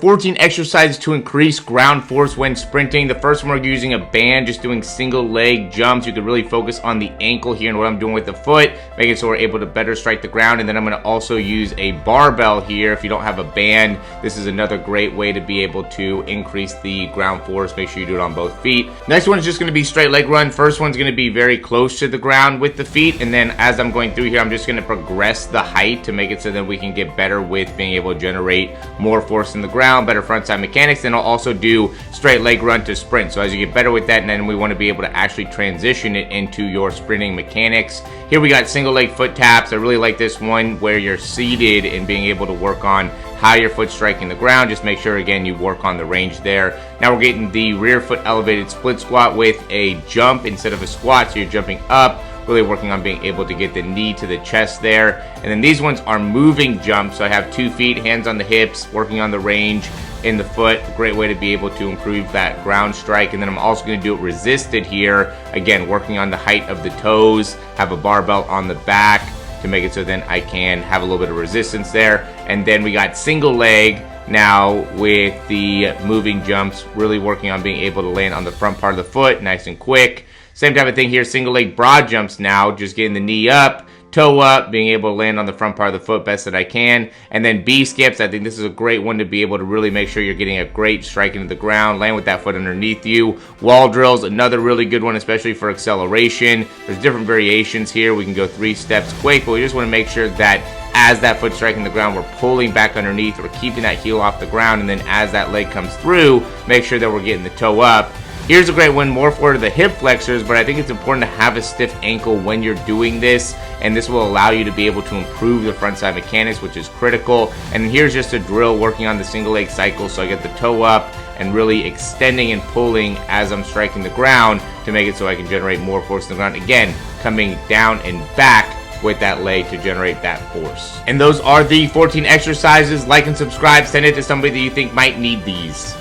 14 exercises to increase ground force when sprinting. The first one, we're using a band, just doing single leg jumps. You can really focus on the ankle here and what I'm doing with the foot, making so we're able to better strike the ground. And then I'm going to also use a barbell here. If you don't have a band, this is another great way to be able to increase the ground force. Make sure you do it on both feet. Next one is just going to be straight leg run. First one's going to be very close to the ground with the feet, and then as I'm going through here, I'm just going to progress the height to make it so that we can get better with being able to generate more force in the ground, better front side mechanics. Then I'll also do straight leg run to sprint. So as you get better with that, and then we want to be able to actually transition it into your sprinting mechanics. Here we got single leg foot taps. I really like this one where you're seated and being able to work on how your foot's striking the ground. Just make sure again you work on the range there. Now we're getting the rear foot elevated split squat with a jump instead of a squat, so you're jumping up, really working on being able to get the knee to the chest there. And then these ones are moving jumps, so I have 2 feet, hands on the hips, working on the range in the foot. A great way to be able to improve that ground strike. And then I'm also going to do it resisted here, again working on the height of the toes, have a barbell on the back to make it so then I can have a little bit of resistance there. And then we got single leg now with the moving jumps, really working on being able to land on the front part of the foot nice and quick. Same type of thing here, single leg broad jumps now, just getting the knee up, toe up, being able to land on the front part of the foot best that I can. And then B skips, I think this is a great one to be able to really make sure you're getting a great strike into the ground, land with that foot underneath you. Wall drills, another really good one, especially for acceleration. There's different variations here. We can go 3 steps quick, but we just want to make sure that as that foot's striking the ground, we're pulling back underneath, we're keeping that heel off the ground, and then as that leg comes through, make sure that we're getting the toe up. Here's a great one, more for the hip flexors, but I think it's important to have a stiff ankle when you're doing this, and this will allow you to be able to improve the front side mechanics, which is critical. And here's just a drill working on the single leg cycle, so I get the toe up and really extending and pulling as I'm striking the ground to make it so I can generate more force in the ground. Again, coming down and back with that leg to generate that force. And those are the 14 exercises. Like and subscribe, send it to somebody that you think might need these.